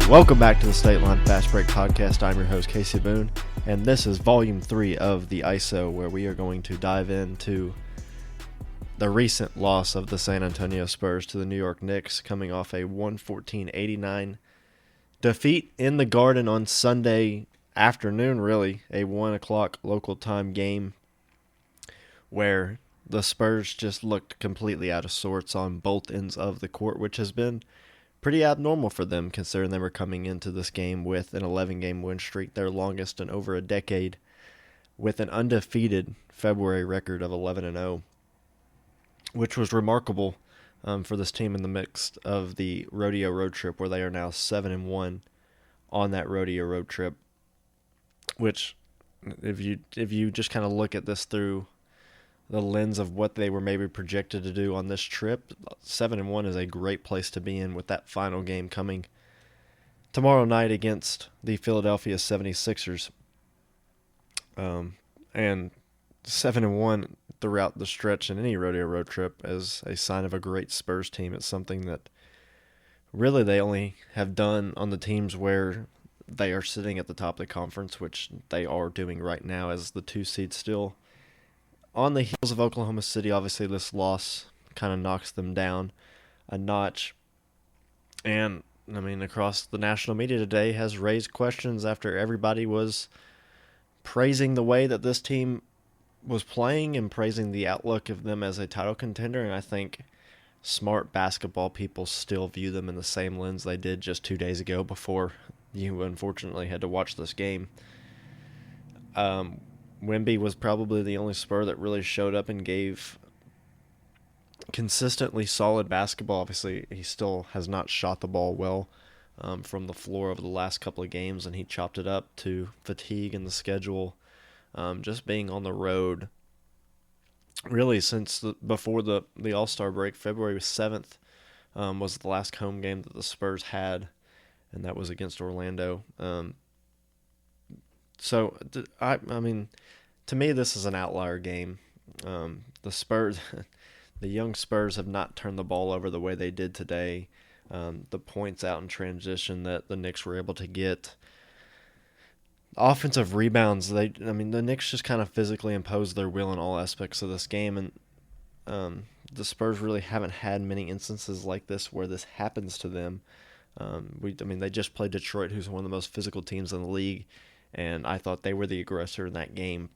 Welcome back to the State Line Fast Break Podcast. I'm your host, Casey Boone, and this is Volume 3 of the Iso, where we are going to dive into the recent loss of the San Antonio Spurs to the New York Knicks, coming off a 114-89 defeat in the Garden on Sunday afternoon, really, a 1 o'clock local time game where the Spurs just looked completely out of sorts on both ends of the court, which has been pretty abnormal for them considering they were coming into this game with an 11-game win streak, their longest in over a decade, with an undefeated February record of 11-0, which was remarkable for this team in the midst of the rodeo road trip, where they are now 7-1 on that rodeo road trip, which if you just kind of look at this through the lens of what they were maybe projected to do on this trip, 7-1 is a great place to be in, with that final game coming tomorrow night against the Philadelphia 76ers. And 7-1 throughout the stretch in any rodeo road trip is a sign of a great Spurs team. It's something that really they only have done on the teams where they are sitting at the top of the conference, which they are doing right now as the 2 seed still. On the heels of Oklahoma City, obviously this loss kind of knocks them down a notch. And, I mean, across the national media today has raised questions after everybody was praising the way that this team was playing and praising the outlook of them as a title contender. And I think smart basketball people still view them in the same lens they did just 2 days ago before you unfortunately had to watch this game. Wemby was probably the only Spur that really showed up and gave consistently solid basketball. Obviously, he still has not shot the ball well from the floor over the last couple of games, and he chopped it up to fatigue in the schedule. Just being on the road, really since before the All-Star break, February 7th was the last home game that the Spurs had, and that was against Orlando. So, I mean, to me, this is an outlier game. The Spurs, the young Spurs have not turned the ball over the way they did today. The points out in transition that the Knicks were able to get. Offensive rebounds, the Knicks just kind of physically imposed their will in all aspects of this game, and the Spurs really haven't had many instances like this where this happens to them. They just played Detroit, who's one of the most physical teams in the league, and I thought they were the aggressor in that game.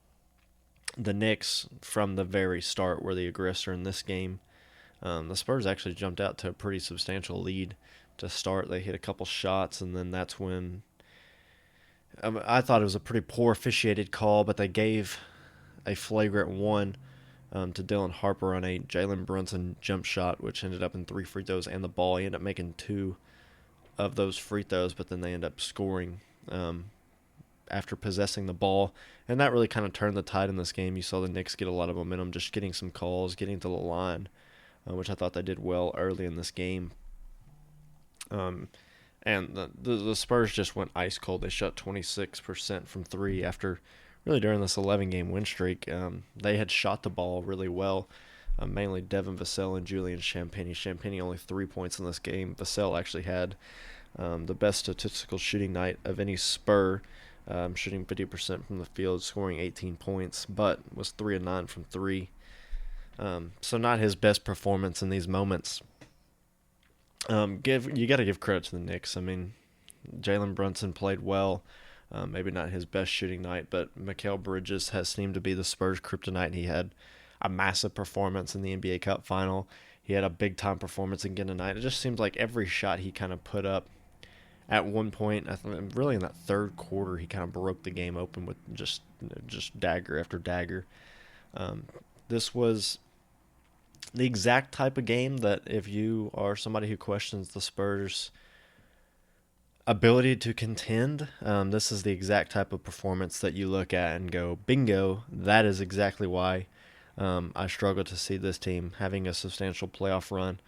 The Knicks, from the very start, were the aggressor in this game. The Spurs actually jumped out to a pretty substantial lead to start. They hit a couple shots, and then that's when I thought it was a pretty poor officiated call, but they gave a flagrant one to Dylan Harper on a Jalen Brunson jump shot, which ended up in 3 free throws and the ball. He ended up making 2 of those free throws, but then they ended up scoring after possessing the ball, and that really kind of turned the tide in this game. You saw the Knicks get a lot of momentum, just getting some calls, getting to the line, which I thought they did well early in this game. And the Spurs just went ice cold. They shot 26% from 3 after really during this 11-game win streak. They had shot the ball really well, mainly Devin Vassell and Julian Champagnie. Champagnie only 3 points in this game. Vassell actually had the best statistical shooting night of any Spur, shooting 50% from the field, scoring 18 points, but was 3-9 from 3. So not his best performance in these moments. You got to give credit to the Knicks. I mean, Jalen Brunson played well. Maybe not his best shooting night, but Mikal Bridges has seemed to be the Spurs' kryptonite. He had a massive performance in the NBA Cup final. He had a big-time performance again tonight. It just seems like every shot he kind of put up at one point, really in that third quarter, he kind of broke the game open with just dagger after dagger. This was the exact type of game that if you are somebody who questions the Spurs' ability to contend, this is the exact type of performance that you look at and go, bingo, that is exactly why I struggle to see this team having a substantial playoff run.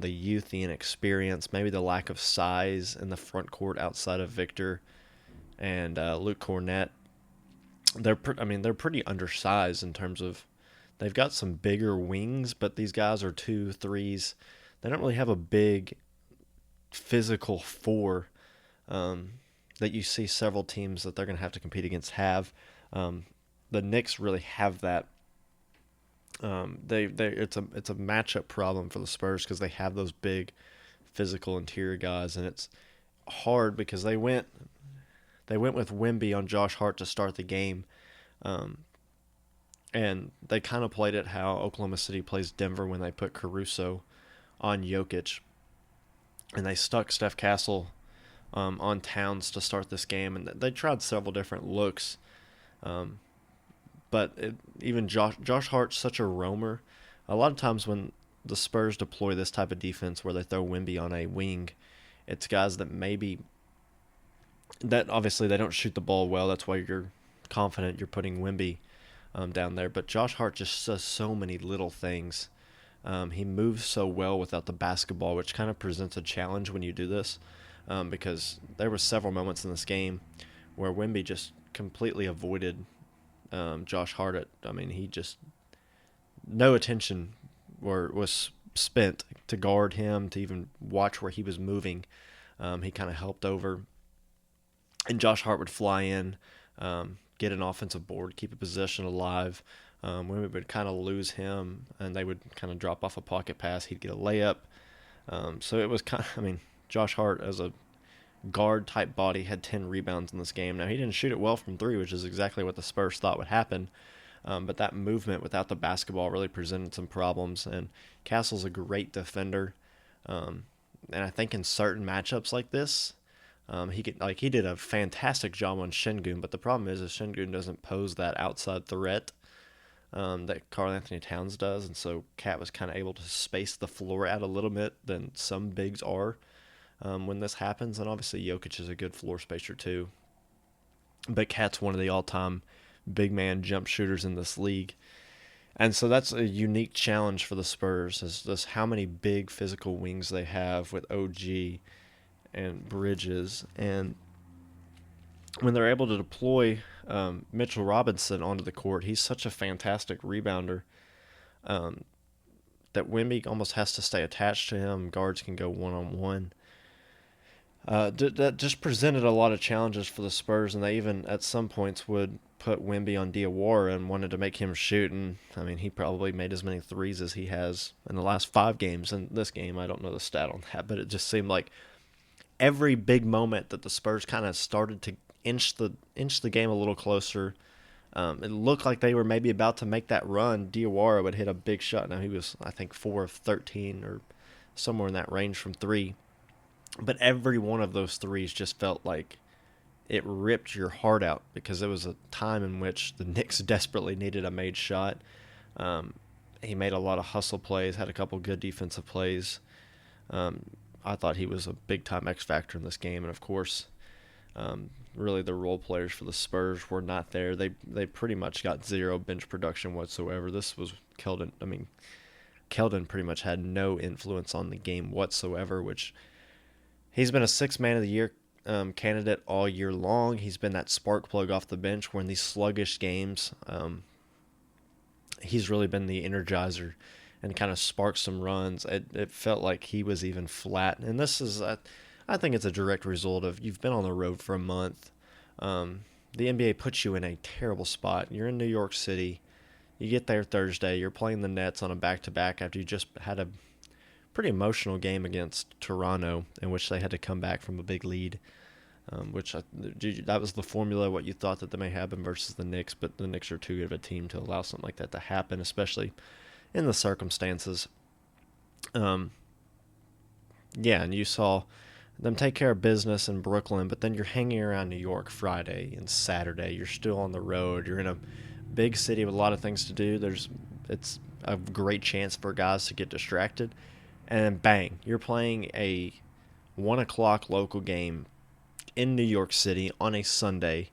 The youth, the inexperience, maybe the lack of size in the front court outside of Victor and Luke Cornett. They're pretty undersized in terms of they've got some bigger wings, but these guys are 2 3s. They don't really have a big physical 4 um, that you see several teams that they're going to have to compete against have. Um, the Knicks really have that. They it's a matchup problem for the Spurs because they have those big physical interior guys, and it's hard because they went with Wemby on Josh Hart to start the game, um, and they kind of played it how Oklahoma City plays Denver when they put Caruso on Jokic, and they stuck Steph Castle on Towns to start this game, and they tried several different looks, um, but even Josh Hart's such a roamer. A lot of times when the Spurs deploy this type of defense where they throw Wemby on a wing, it's guys that maybe that obviously they don't shoot the ball well. That's why you're confident you're putting Wemby down there. But Josh Hart just does so many little things. He moves so well without the basketball, which kind of presents a challenge when you do this, because there were several moments in this game where Wemby just completely avoided Josh Hart. He just no attention was spent to guard him, to even watch where he was moving. He kind of helped over, and Josh Hart would fly in, get an offensive board, keep a possession alive. When we would kind of lose him, and they would kind of drop off a pocket pass, he'd get a layup. So it was Josh Hart as a guard type body had 10 rebounds in this game. Now he didn't shoot it well from three, which is exactly what the Spurs thought would happen. But that movement without the basketball really presented some problems. And Castle's a great defender, and I think in certain matchups like this, he did a fantastic job on Şengün. But the problem is Şengün doesn't pose that outside threat that Karl Anthony Towns does, and so Cat was kind of able to space the floor out a little bit than some bigs are when this happens. And obviously Jokic is a good floor spacer too, but Cat's one of the all-time big man jump shooters in this league. And so that's a unique challenge for the Spurs, is just how many big physical wings they have with OG and Bridges. And when they're able to deploy Mitchell Robinson onto the court, he's such a fantastic rebounder that Wemby almost has to stay attached to him. Guards can go one-on-one. That just presented a lot of challenges for the Spurs, and they even at some points would put Wemby on Diawara and wanted to make him shoot. And he probably made as many threes as he has in the last 5 games. In this game, I don't know the stat on that, but it just seemed like every big moment that the Spurs kind of started to inch the game a little closer, it looked like they were maybe about to make that run. Diawara would hit a big shot. Now he was, I think, 4 of 13 or somewhere in that range from three. But every one of those threes just felt like it ripped your heart out, because it was a time in which the Knicks desperately needed a made shot. He made a lot of hustle plays, had a couple good defensive plays. I thought he was a big-time X factor in this game. And, of course, really the role players for the Spurs were not there. They pretty much got zero bench production whatsoever. This was Keldon. Keldon pretty much had no influence on the game whatsoever, which he's been a 6th man of the year candidate all year long. He's been that spark plug off the bench where in these sluggish games, he's really been the energizer and kind of sparked some runs. It felt like he was even flat. And this is, I think it's a direct result of you've been on the road for a month. The NBA puts you in a terrible spot. You're in New York City. You get there Thursday. You're playing the Nets on a back-to-back after you just had a pretty emotional game against Toronto in which they had to come back from a big lead, that was the formula, what you thought that may happen versus the Knicks, but the Knicks are too good of a team to allow something like that to happen, especially in the circumstances. And you saw them take care of business in Brooklyn, but then you're hanging around New York Friday and Saturday. You're still on the road. You're in a big city with a lot of things to do. It's a great chance for guys to get distracted. And then bang, you're playing a 1 o'clock local game in New York City on a Sunday.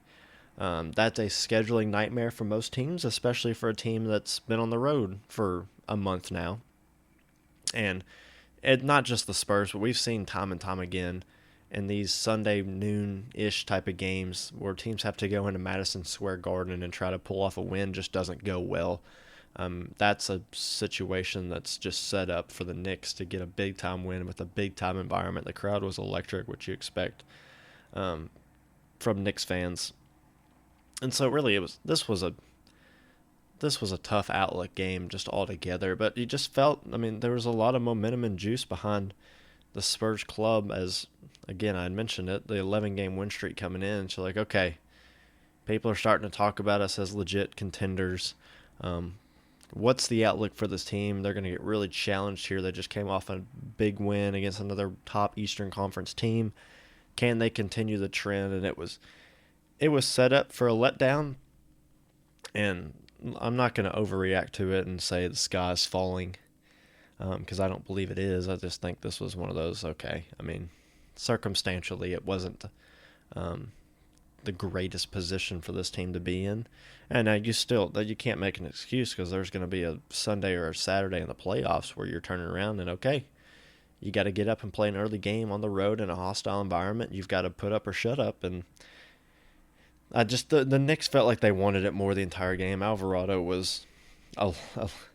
That's a scheduling nightmare for most teams, especially for a team that's been on the road for a month now. And not just the Spurs, but we've seen time and time again in these Sunday noon-ish type of games where teams have to go into Madison Square Garden and try to pull off a win just doesn't go well. That's a situation that's just set up for the Knicks to get a big-time win with a big-time environment. The crowd was electric, which you expect um, from Knicks fans. And so really this was a tough outlook game just altogether, but you just felt, I mean, there was a lot of momentum and juice behind the Spurs club as, again, I had mentioned it, the 11-game win streak coming in. So, like, okay, people are starting to talk about us as legit contenders. What's the outlook for this team? They're going to get really challenged here. They just came off a big win against another top Eastern Conference team. Can they continue the trend? And it was set up for a letdown, and I'm not going to overreact to it and say the sky's falling, because I don't believe it is. I just think this was one of those, okay, I mean, circumstantially it wasn't um, the greatest position for this team to be in. And you can't make an excuse, because there's going to be a Sunday or a Saturday in the playoffs where you're turning around and, okay, you got to get up and play an early game on the road in a hostile environment. You've got to put up or shut up. And the Knicks felt like they wanted it more the entire game. Alvarado was,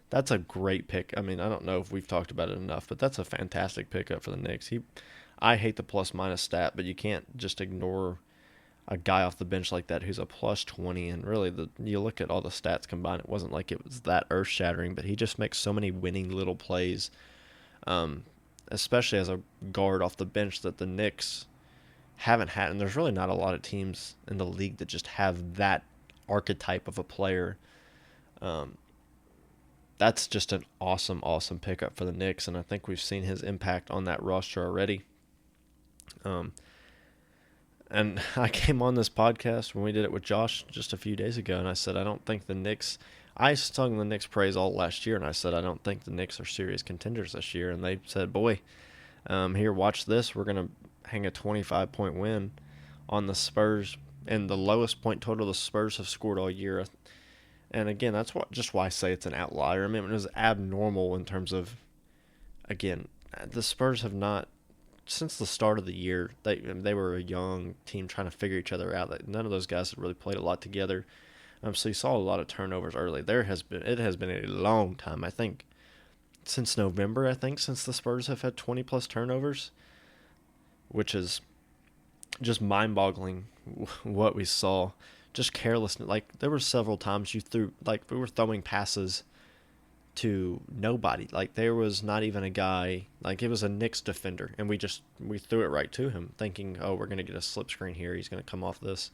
that's a great pick. I mean, I don't know if we've talked about it enough, but that's a fantastic pickup for the Knicks. I hate the plus minus stat, but you can't just ignore a guy off the bench like that who's a plus 20. And really, you look at all the stats combined, it wasn't like it was that earth shattering, but he just makes so many winning little plays, especially as a guard off the bench, that the Knicks haven't had. And there's really not a lot of teams in the league that just have that archetype of a player. That's just an awesome, awesome pickup for the Knicks, and I think we've seen his impact on that roster already. And I came on this podcast when we did it with Josh just a few days ago, and I said I don't think the Knicks. I sung the Knicks praise all last year, and I said I don't think the Knicks are serious contenders this year. And they said, "Boy, here, watch this. We're gonna hang a 25-point win on the Spurs, and the lowest point total the Spurs have scored all year." And again, that's why I say it's an outlier. I mean, it was abnormal in terms of, again, the Spurs have not, since the start of the year, they were a young team trying to figure each other out. None of those guys have really played a lot together. So you saw a lot of turnovers early. It has been a long time. I think since November, since the Spurs have had 20 plus turnovers, which is just mind-boggling what we saw. Just carelessness. Like, there were several times we were throwing passes to nobody. Like, there was not even a guy, like, it was a Knicks defender, and we threw it right to him, thinking, oh, we're going to get a slip screen here. He's going to come off this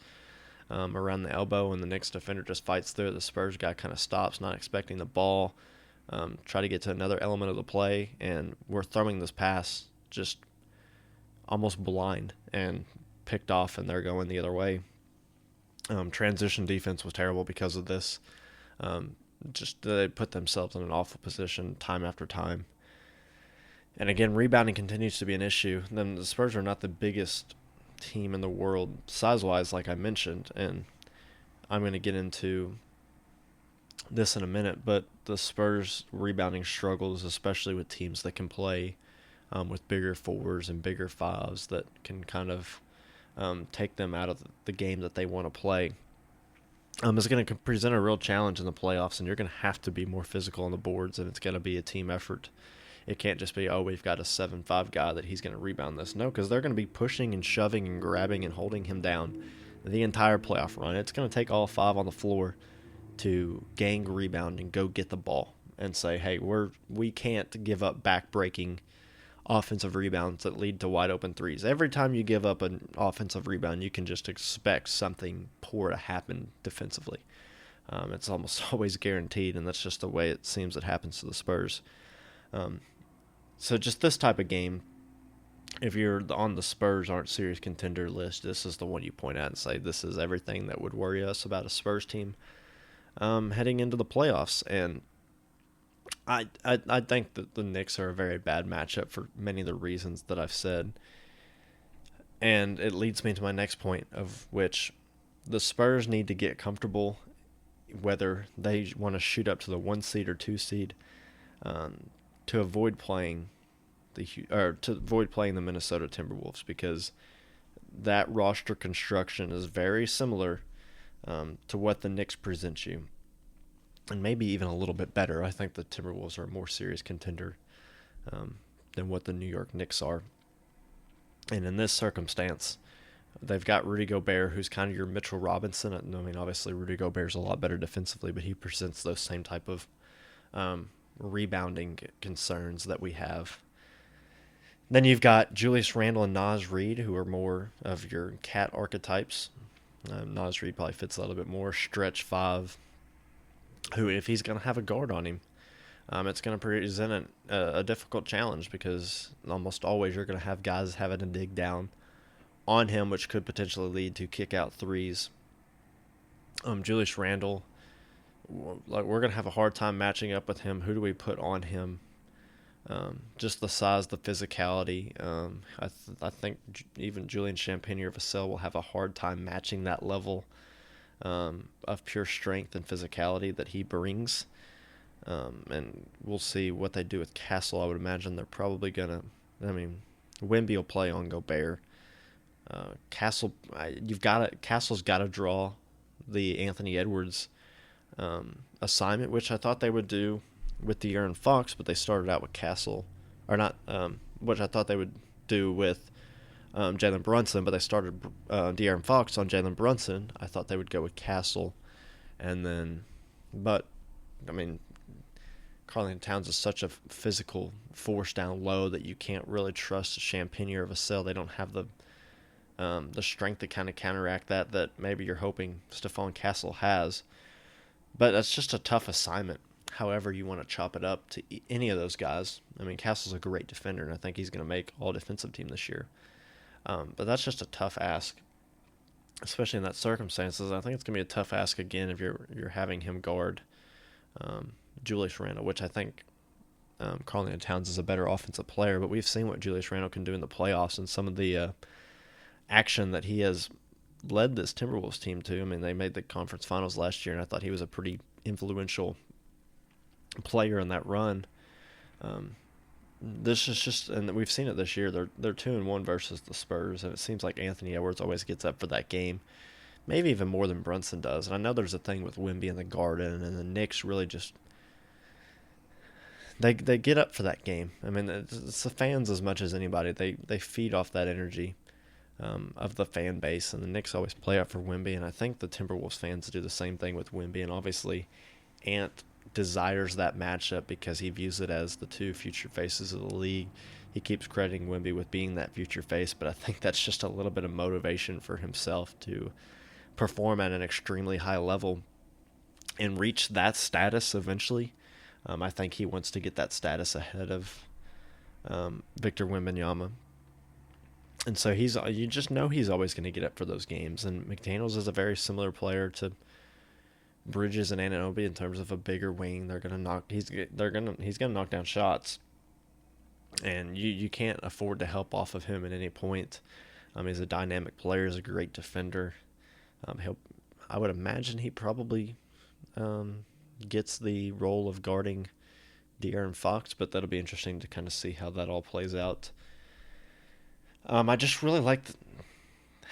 around the elbow, and the Knicks defender just fights through it. The Spurs guy kind of stops, not expecting the ball, try to get to another element of the play, and we're throwing this pass just almost blind and picked off, and they're going the other way. Transition defense was terrible because of this. Just they put themselves in an awful position time after time. And again, rebounding continues to be an issue. Then the Spurs are not the biggest team in the world size-wise, like I mentioned, and I'm going to get into this in a minute, but the Spurs rebounding struggles, especially with teams that can play with bigger fours and bigger fives that can kind of take them out of the game that they want to play. Is going to present a real challenge in the playoffs, and you're going to have to be more physical on the boards, and it's going to be a team effort. It can't just be, oh, we've got a 7-5 guy that he's going to rebound this. No, because they're going to be pushing and shoving and grabbing and holding him down the entire playoff run. It's going to take all five on the floor to gang rebound and go get the ball and say, hey, we can't give up back-breaking offensive rebounds that lead to wide open threes. Every time you give up an offensive rebound, you can just expect something poor to happen defensively. It's almost always guaranteed, and that's just the way it seems it happens to the Spurs. So just this type of game, if you're on the Spurs aren't serious contender list, this is the one you point at and say this is everything that would worry us about a Spurs team heading into the playoffs. And I think that the Knicks are a very bad matchup for many of the reasons that I've said. And it leads me to my next point, of which the Spurs need to get comfortable whether they want to shoot up to the 1 seed or 2 seed to avoid playing the Minnesota Timberwolves, because that roster construction is very similar to what the Knicks present you. And maybe even a little bit better. I think the Timberwolves are a more serious contender than what the New York Knicks are. And in this circumstance, They've got Rudy Gobert, who's kind of your Mitchell Robinson. I mean, obviously Rudy Gobert's a lot better defensively, but he presents those same type of rebounding concerns that we have. Then you've got Julius Randle and Naz Reid, who are more of your cat archetypes. Naz Reid probably fits a little bit more stretch five, who, if he's going to have a guard on him, it's going to present a difficult challenge because almost always you're going to have guys having to dig down on him, which could potentially lead to kick out threes. Julius Randle, like, we're going to have a hard time matching up with him. Who do we put on him? Just the size, the physicality. I think even Julian Champagnie or Vassell will have a hard time matching that level of pure strength and physicality that he brings. And we'll see what they do with Castle. I would imagine they're probably going to, Wemby will play on Gobert. Castle's got to draw the Anthony Edwards assignment, which I thought they would do with De'Aaron Fox, but they started out with Castle, or not, which I thought they would do with Jalen Brunson, but they started De'Aaron Fox on Jalen Brunson. I thought they would go with Castle, but Karl-Anthony Towns is such a physical force down low that you can't really trust Champagnie or Vassell. They don't have the strength to kind of counteract that maybe you're hoping Stephon Castle has. But that's just a tough assignment, however you want to chop it up to any of those guys. Castle's a great defender, and I think he's going to make all-defensive team this year. But that's just a tough ask, especially in that circumstances. I think it's going to be a tough ask again if you're having him guard Julius Randle, which I think Karl-Anthony Towns is a better offensive player, but we've seen what Julius Randle can do in the playoffs and some of the action that he has led this Timberwolves team to. They made the conference finals last year, and I thought he was a pretty influential player in that run. This is just, and we've seen it this year. They're 2-1 versus the Spurs, and it seems like Anthony Edwards always gets up for that game, maybe even more than Brunson does. And I know there's a thing with Wemby in the Garden, and the Knicks really just they get up for that game. It's the fans as much as anybody. They feed off that energy of the fan base, and the Knicks always play up for Wemby, and I think the Timberwolves fans do the same thing with Wemby, and obviously Ant desires that matchup because he views it as the two future faces of the league. He keeps crediting Wemby with being that future face, but I think that's just a little bit of motivation for himself to perform at an extremely high level and reach that status eventually. I think he wants to get that status ahead of Victor Wembanyama. And so you just know he's always going to get up for those games. And McDaniels is a very similar player to Bridges and Anunoby in terms of a bigger wing. He's gonna knock down shots, and you can't afford to help off of him at any point. He's a dynamic player. He's a great defender. I would imagine he probably gets the role of guarding De'Aaron Fox, but that'll be interesting to kind of see how that all plays out. I just really like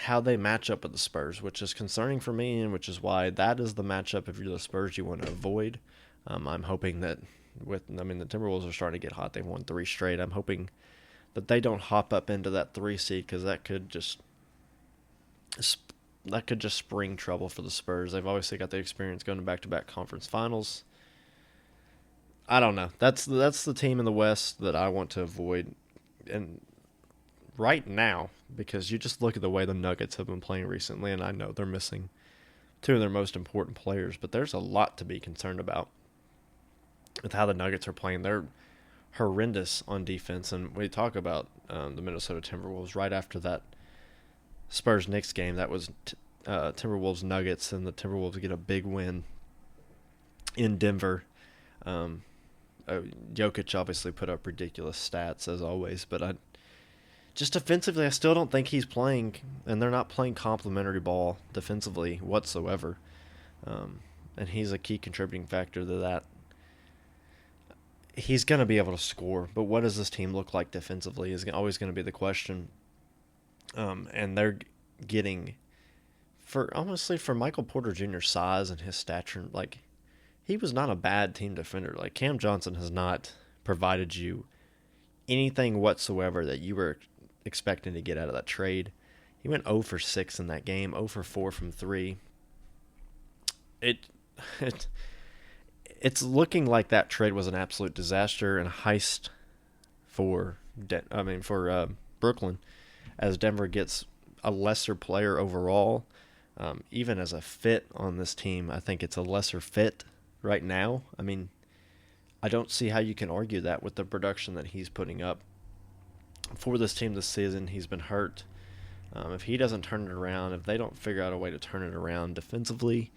how they match up with the Spurs, which is concerning for me, and which is why that is the matchup if you're the Spurs you want to avoid. I'm hoping that the Timberwolves are starting to get hot. They've won 3 straight. I'm hoping that they don't hop up into that 3 seed because that could just spring trouble for the Spurs. They've obviously got the experience going to back-to-back conference finals. I don't know. That's the team in the West that I want to avoid. And right now, because you just look at the way the Nuggets have been playing recently, and I know they're missing 2 of their most important players, but there's a lot to be concerned about with how the Nuggets are playing. They're horrendous on defense, and we talk about the Minnesota Timberwolves right after that Spurs-Knicks game. That was Timberwolves-Nuggets, and the Timberwolves get a big win in Denver. Jokic obviously put up ridiculous stats, as always, but just defensively, I still don't think he's playing, and they're not playing complimentary ball defensively whatsoever. And he's a key contributing factor to that. He's going to be able to score, but what does this team look like defensively is always going to be the question. And they're getting, for Michael Porter Jr.'s size and his stature, he was not a bad team defender. Cam Johnson has not provided you anything whatsoever that you were expecting to get out of that trade. He went 0 for 6 in that game, 0 for 4 from 3. It, it it's looking like that trade was an absolute disaster and a heist for Brooklyn, as Denver gets a lesser player overall. Even as a fit on this team, I think it's a lesser fit right now. I mean, I don't see how you can argue that with the production that he's putting up for this team this season. He's been hurt. If he doesn't turn it around, if they don't figure out a way to turn it around defensively,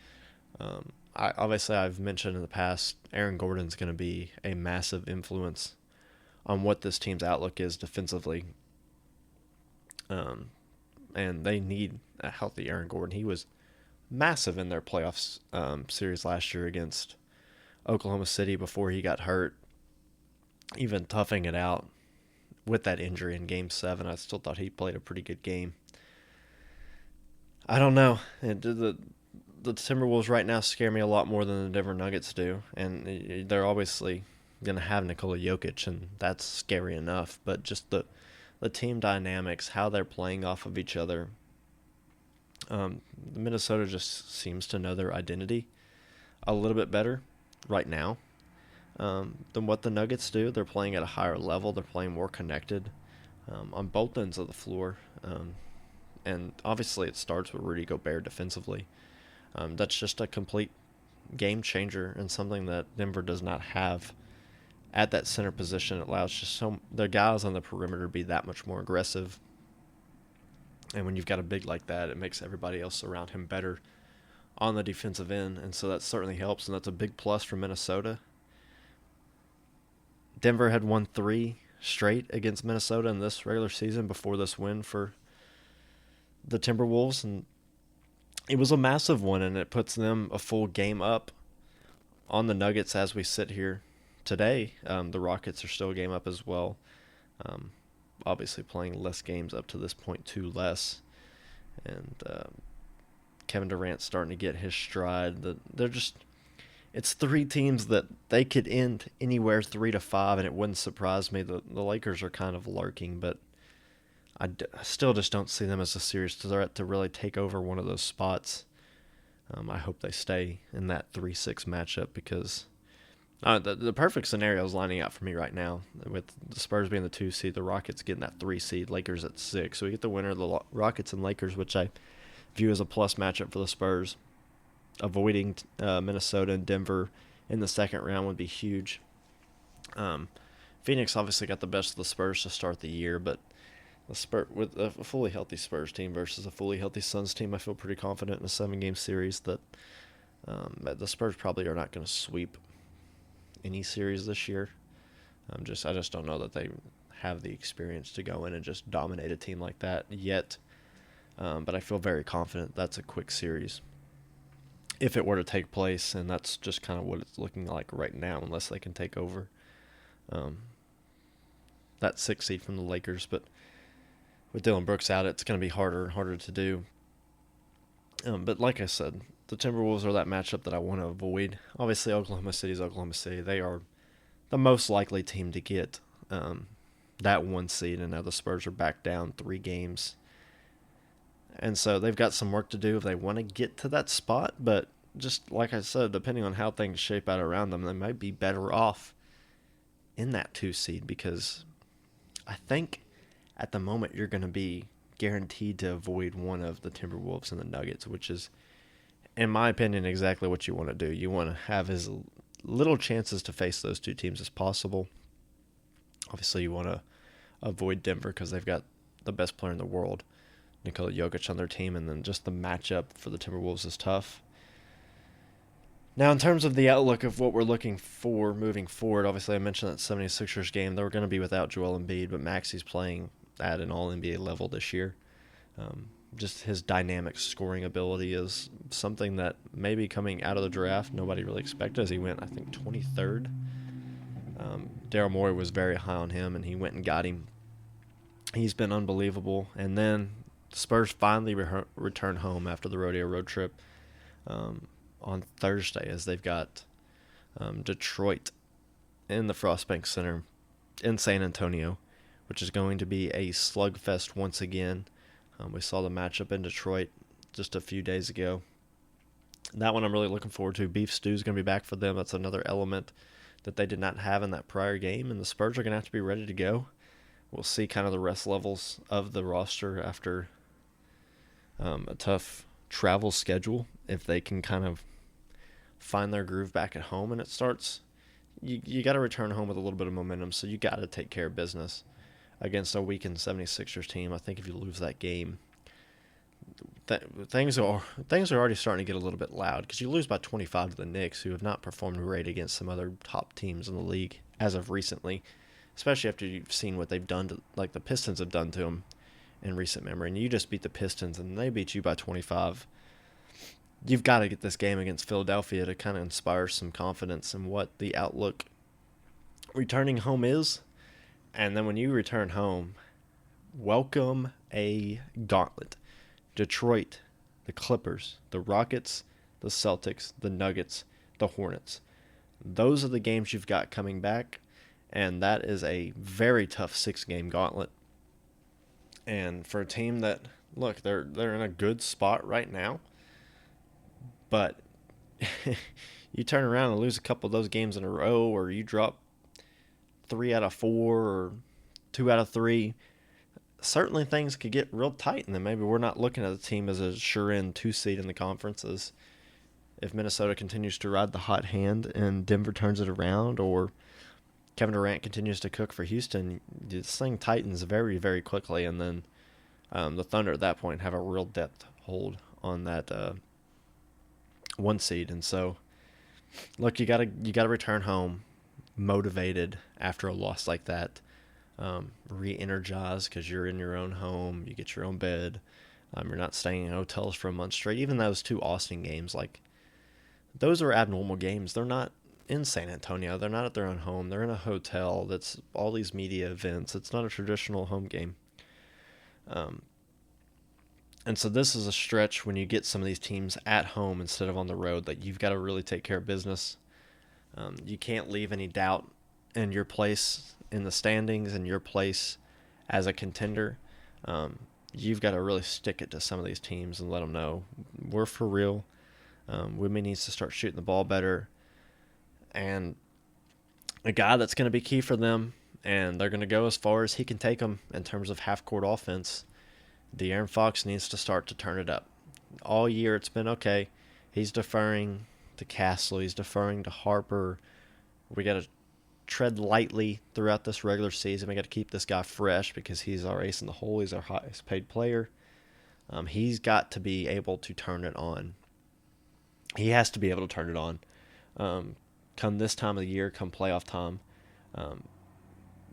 I've mentioned in the past, Aaron Gordon's going to be a massive influence on what this team's outlook is defensively. And they need a healthy Aaron Gordon. He was massive in their playoffs series last year against Oklahoma City before he got hurt. Even toughing it out with that injury in Game 7, I still thought he played a pretty good game. I don't know. The Timberwolves right now scare me a lot more than the Denver Nuggets do. And they're obviously going to have Nikola Jokic, and that's scary enough. But just the team dynamics, how they're playing off of each other. Minnesota just seems to know their identity a little bit better right now than what the Nuggets do. They're playing at a higher level. They're playing more connected on both ends of the floor. And obviously it starts with Rudy Gobert defensively. That's just a complete game changer and something that Denver does not have at that center position. It allows just their guys on the perimeter to be that much more aggressive. And when you've got a big like that, it makes everybody else around him better on the defensive end. And so that certainly helps, and that's a big plus for Minnesota. Denver had won 3 straight against Minnesota in this regular season before this win for the Timberwolves. And it was a massive one, and it puts them a full game up on the Nuggets as we sit here today. The Rockets are still a game up as well. Obviously playing less games up to this point, 2 less. And Kevin Durant's starting to get his stride. It's 3 teams that they could end anywhere 3-5, and it wouldn't surprise me. The Lakers are kind of lurking, but I still just don't see them as a serious threat to really take over one of those spots. I hope they stay in that 3-6 matchup, because the perfect scenario is lining out for me right now, with the Spurs being the 2 seed, the Rockets getting that 3 seed, Lakers at 6. So we get the winner of the Rockets and Lakers, which I view as a plus matchup for the Spurs. Avoiding Minnesota and Denver in the second round would be huge. Phoenix obviously got the best of the Spurs to start the year, but with a fully healthy Spurs team versus a fully healthy Suns team, I feel pretty confident in a 7-game series that the Spurs probably are not going to sweep any series this year. I just don't know that they have the experience to go in and just dominate a team like that yet. But I feel very confident that's a quick series if it were to take place, and that's just kind of what it's looking like right now, unless they can take over that 6 seed from the Lakers. But with Dillon Brooks out, it's going to be harder and harder to do. But like I said, the Timberwolves are that matchup that I want to avoid. Obviously, Oklahoma City is Oklahoma City. They are the most likely team to get that 1 seed, and now the Spurs are back down 3 games. And so they've got some work to do if they want to get to that spot. But just like I said, depending on how things shape out around them, they might be better off in that 2 seed, because I think at the moment you're going to be guaranteed to avoid one of the Timberwolves and the Nuggets, which is, in my opinion, exactly what you want to do. You want to have as little chances to face those 2 teams as possible. Obviously, you want to avoid Denver because they've got the best player in the world, Nikola Jokic, on their team, and then just the matchup for the Timberwolves is tough. Now, in terms of the outlook of what we're looking for moving forward, obviously I mentioned that 76ers game. They were going to be without Joel Embiid, but Maxi's playing at an all-NBA level this year. Just his dynamic scoring ability is something that maybe coming out of the draft nobody really expected, as he went, I think, 23rd. Daryl Morey was very high on him, and he went and got him. He's been unbelievable. And then the Spurs finally return home after the rodeo road trip on Thursday, as they've got Detroit in the Frostbank Center in San Antonio, which is going to be a slugfest once again. We saw the matchup in Detroit just a few days ago. That one I'm really looking forward to. Beef stew is going to be back for them. That's another element that they did not have in that prior game, and the Spurs are going to have to be ready to go. We'll see kind of the rest levels of the roster after a tough travel schedule. If they can kind of find their groove back at home and it starts, you got to return home with a little bit of momentum, so you got to take care of business against a weakened 76ers team. I think if you lose that game, things are already starting to get a little bit loud because you lose by 25 to the Knicks, who have not performed great against some other top teams in the league as of recently, especially after you've seen what they've done to, like the Pistons have done to them in recent memory. And you just beat the Pistons and they beat you by 25. You've got to get this game against Philadelphia to kind of inspire some confidence in what the outlook returning home is. And then when you return home, welcome a gauntlet. Detroit, the Clippers, the Rockets, the Celtics, the Nuggets, the Hornets. Those are the games you've got coming back, and that is a very tough 6-game gauntlet. And for a team that, look, they're in a good spot right now, but you turn around and lose a couple of those games in a row, or you drop 3 out of 4 or 2 out of 3, certainly things could get real tight, and then maybe we're not looking at the team as a sure-in 2 seed in the conferences. If Minnesota continues to ride the hot hand and Denver turns it around, or Kevin Durant continues to cook for Houston, this thing tightens very, very quickly, and then the Thunder at that point have a real depth hold on that 1 seed. And so, look, you gotta return home motivated after a loss like that, re-energized because you're in your own home, you get your own bed, you're not staying in hotels for a month straight. Even those 2 Austin games, like, those are abnormal games. They're not in San Antonio. They're not at their own home. They're in a hotel that's all these media events. It's not a traditional home game. And so this is a stretch when you get some of these teams at home instead of on the road that you've got to really take care of business. You can't leave any doubt in your place in the standings and your place as a contender. You've got to really stick it to some of these teams and let them know we're for real. Wimmy needs to start shooting the ball better. And a guy that's going to be key for them, and they're going to go as far as he can take them in terms of half-court offense, De'Aaron Fox needs to start to turn it up. All year it's been okay. He's deferring to Castle. He's deferring to Harper. We got to tread lightly throughout this regular season. We got to keep this guy fresh because he's our ace in the hole. He's our highest paid player. He's got to be able to turn it on. He has to be able to turn it on. Come this time of the year, come playoff time,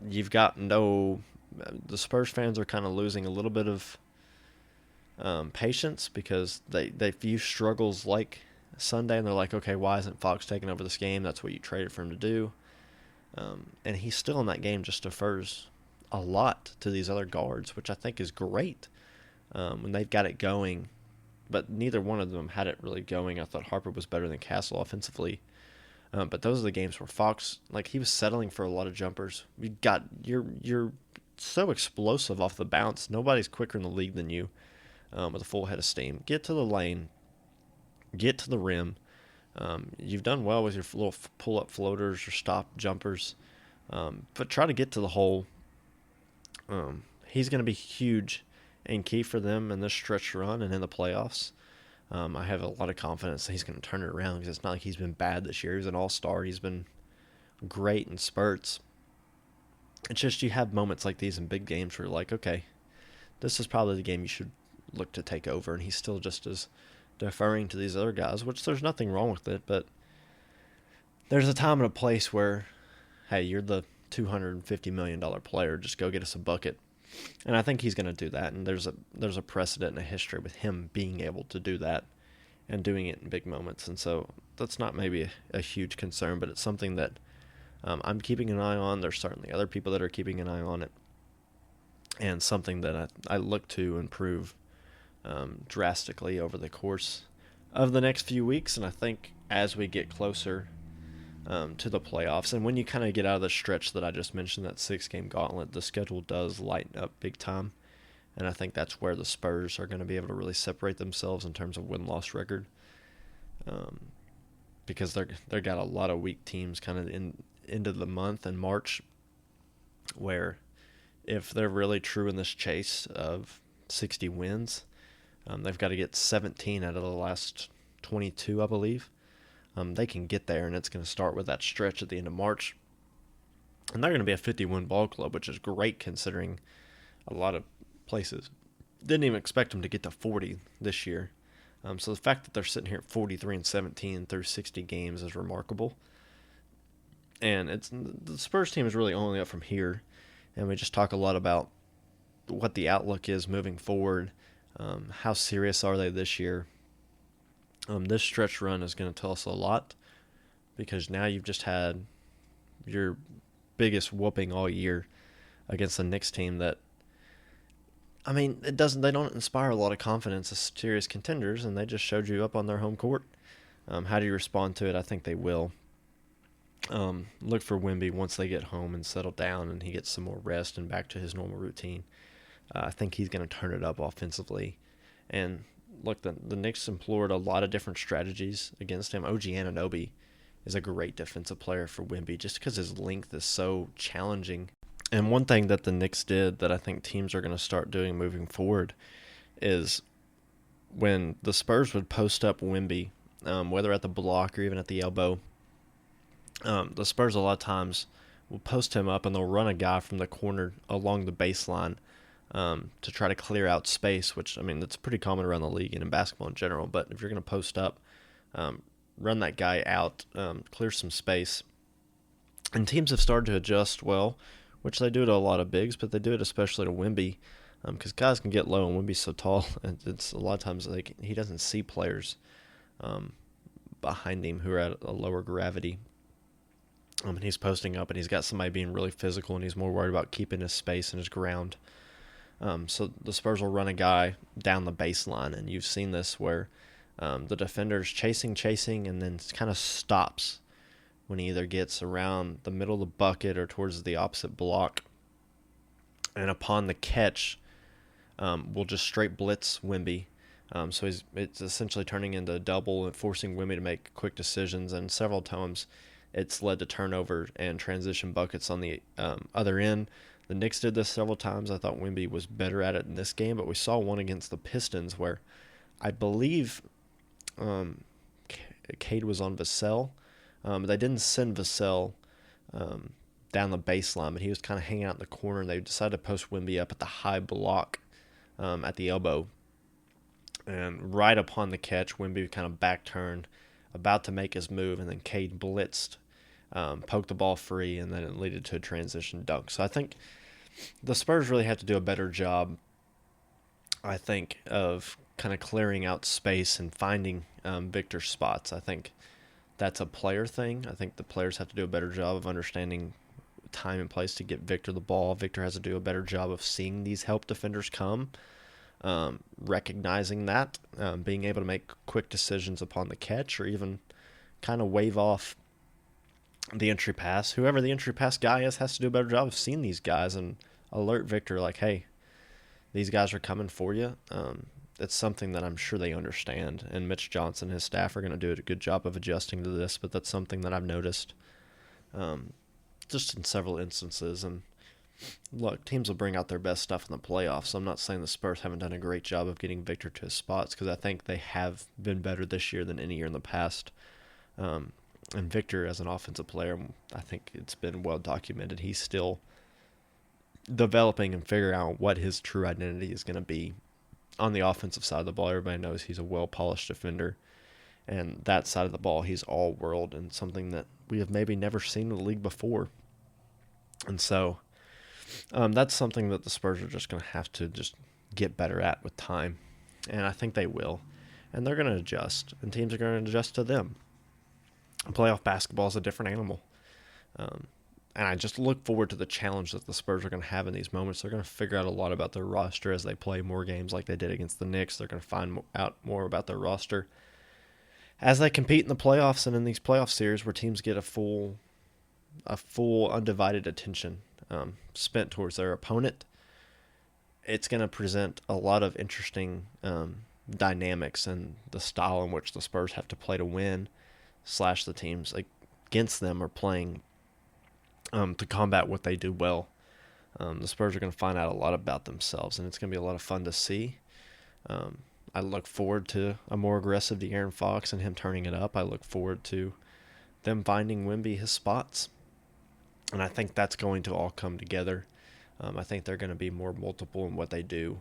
you've got the Spurs fans are kind of losing a little bit of patience because they view struggles like Sunday and they're like, okay, why isn't Fox taking over this game? That's what you traded for him to do. And he's still in that game, just defers a lot to these other guards, which I think is great when they've got it going. But neither one of them had it really going. I thought Harper was better than Castle offensively. But those are the games where Fox, like, he was settling for a lot of jumpers. You're so explosive off the bounce. Nobody's quicker in the league than you with a full head of steam. Get to the lane. Get to the rim. You've done well with your little pull-up floaters or stop jumpers. But try to get to the hole. He's going to be huge and key for them in this stretch run and in the playoffs. I have a lot of confidence that he's going to turn it around because it's not like he's been bad this year. He's an all-star. He's been great in spurts. It's just you have moments like these in big games where you're like, okay, this is probably the game you should look to take over, and he's still just as deferring to these other guys, which there's nothing wrong with it, but there's a time and a place where, hey, you're the $250 million player. Just go get us a bucket. And I think he's going to do that, and there's a precedent and a history with him being able to do that and doing it in big moments. And so that's not maybe a huge concern, but it's something that I'm keeping an eye on. There's certainly other people that are keeping an eye on it, and something that I look to improve drastically over the course of the next few weeks. And I think as we get closer to the playoffs, and when you kind of get out of the stretch that I just mentioned, that 6-game gauntlet, the schedule does lighten up big time. And I think that's where the Spurs are going to be able to really separate themselves in terms of win-loss record, um, because they got a lot of weak teams kind of in into the month in March, where if they're really true in this chase of 60 wins, they've got to get 17 out of the last 22, I believe. They can get there, and it's going to start with that stretch at the end of March. And they're going to be a 50-win ball club, which is great considering a lot of places didn't even expect them to get to 40 this year. So the fact that they're sitting here at 43-17 through 60 games is remarkable. And the Spurs team is really only up from here. And we just talk a lot about what the outlook is moving forward. How serious are they this year? This stretch run is going to tell us a lot, because now you've just had your biggest whooping all year against the Knicks team that, I mean, they don't inspire a lot of confidence as serious contenders, and they just showed you up on their home court. How do you respond to it? I think they will. Look for Wemby once they get home and settle down and he gets some more rest and back to his normal routine. I think he's going to turn it up offensively. And look, the Knicks employed a lot of different strategies against him. OG Anunoby is a great defensive player for Wemby just because his length is so challenging. And one thing that the Knicks did that I think teams are going to start doing moving forward is when the Spurs would post up Wemby, whether at the block or even at the elbow, the Spurs a lot of times will post him up and they'll run a guy from the corner along the baseline to try to clear out space, which, I mean, that's pretty common around the league and in basketball in general. But if you're going to post up, run that guy out, clear some space. And teams have started to adjust well, which they do to a lot of bigs, but they do it especially to Wemby, because guys can get low and Wemby's so tall, and it's a lot of times he doesn't see players behind him who are at a lower gravity. And he's posting up, and he's got somebody being really physical, and he's more worried about keeping his space and his ground. So the Spurs will run a guy down the baseline, and you've seen this where the defender's chasing, and then kind of stops when he either gets around the middle of the bucket or towards the opposite block. And upon the catch, we'll just straight blitz Wemby. So it's essentially turning into a double and forcing Wemby to make quick decisions, and several times it's led to turnover and transition buckets on the other end. The Knicks did this several times. I thought Wemby was better at it in this game, but we saw one against the Pistons where I believe Cade was on Vassell. They didn't send Vassell down the baseline, but he was kind of hanging out in the corner, and they decided to post Wemby up at the high block at the elbow. And right upon the catch, Wemby kind of back turned, about to make his move, and then Cade blitzed, poked the ball free, and then it led to a transition dunk. So I think the Spurs really have to do a better job, I think, of kind of clearing out space and finding Victor's spots. I think that's a player thing. I think the players have to do a better job of understanding time and place to get Victor the ball. Victor has to do a better job of seeing these help defenders come, recognizing that, being able to make quick decisions upon the catch, or even kind of wave off the entry pass. Whoever the entry pass guy is has to do a better job of seeing these guys and alert Victor like, hey, these guys are coming for you. It's something that I'm sure they understand, and Mitch Johnson and his staff are going to do a good job of adjusting to this, but that's something that I've noticed just in several instances. And look, teams will bring out their best stuff in the playoffs, so I'm not saying the Spurs haven't done a great job of getting Victor to his spots, because I think they have been better this year than any year in the past. And Victor, as an offensive player, I think it's been well documented. He's still developing and figuring out what his true identity is going to be. On the offensive side of the ball, everybody knows he's a well-polished defender. And that side of the ball, he's all-world, and something that we have maybe never seen in the league before. And so that's something that the Spurs are just going to have to just get better at with time. And I think they will. And they're going to adjust, and teams are going to adjust to them. Playoff basketball is a different animal. And I just look forward to the challenge that the Spurs are going to have in these moments. They're going to figure out a lot about their roster as they play more games like they did against the Knicks. They're going to find out more about their roster as they compete in the playoffs and in these playoff series where teams get a full undivided attention spent towards their opponent. it's going to present a lot of interesting dynamics and the style in which the Spurs have to play to win, slash the teams against them are playing to combat what they do well. The Spurs are going to find out a lot about themselves, and it's going to be a lot of fun to see. I look forward to a more aggressive De'Aaron Fox and him turning it up. I look forward to them finding Wemby his spots. And I think that's going to all come together. I think they're going to be more multiple in what they do.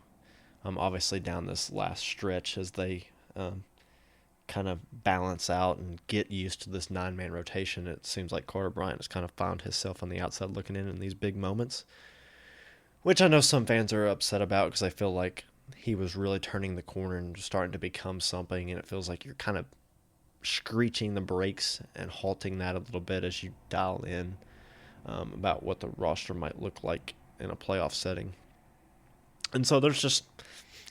Obviously down this last stretch as they kind of balance out and get used to this 9-man rotation, it seems like Carter Bryant has kind of found himself on the outside looking in these big moments, which I know some fans are upset about because I feel like he was really turning the corner and starting to become something, and it feels like you're kind of screeching the brakes and halting that a little bit as you dial in about what the roster might look like in a playoff setting. And so there's just,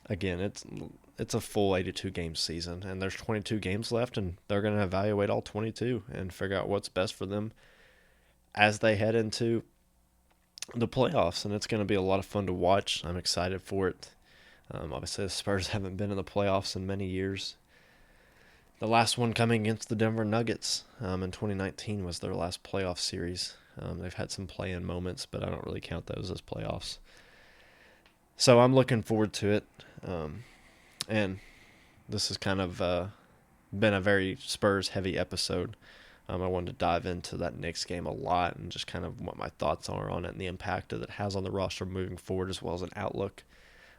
again, it's a full 82-game season, and there's 22 games left, and they're going to evaluate all 22 and figure out what's best for them as they head into the playoffs, and it's going to be a lot of fun to watch. I'm excited for it. Obviously, the Spurs haven't been in the playoffs in many years. The last one coming against the Denver Nuggets in 2019 was their last playoff series. They've had some play-in moments, but I don't really count those as playoffs. So I'm looking forward to it. And this has kind of been a very Spurs-heavy episode. I wanted to dive into that Knicks game a lot and just kind of what my thoughts are on it and the impact that it has on the roster moving forward, as well as an outlook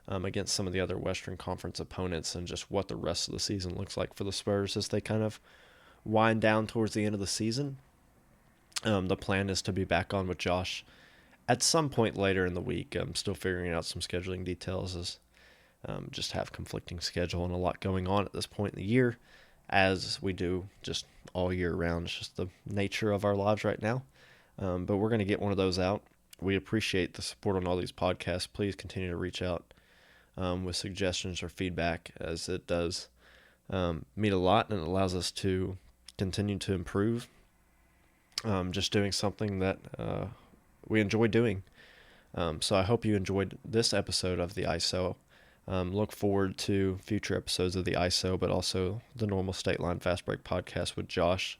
against some of the other Western Conference opponents, and just what the rest of the season looks like for the Spurs as they kind of wind down towards the end of the season. The plan is to be back on with Josh at some point later in the week. I'm still figuring out some scheduling details, as just have conflicting schedule and a lot going on at this point in the year, as we do just all year round. It's just the nature of our lives right now. But we're going to get one of those out. We appreciate the support on all these podcasts. Please continue to reach out with suggestions or feedback, as it does mean a lot, and it allows us to continue to improve. Just doing something that we enjoy doing. So I hope you enjoyed this episode of the ISO. Look forward to future episodes of the ISO, but also the normal State Line Fast Break podcast with Josh.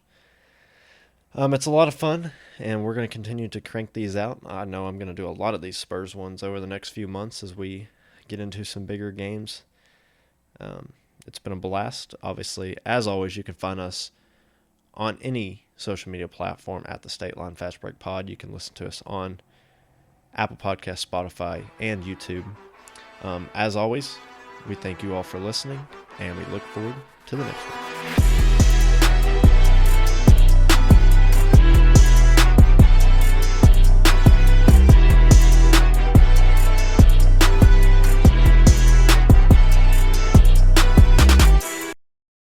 It's a lot of fun, and we're going to continue to crank these out. I know I'm going to do a lot of these Spurs ones over the next few months as we get into some bigger games. It's been a blast. Obviously, as always, you can find us on any social media platform at the State Line Fast Break Pod. You can listen to us on Apple Podcasts, Spotify, and YouTube. As always, we thank you all for listening, and we look forward to the next one.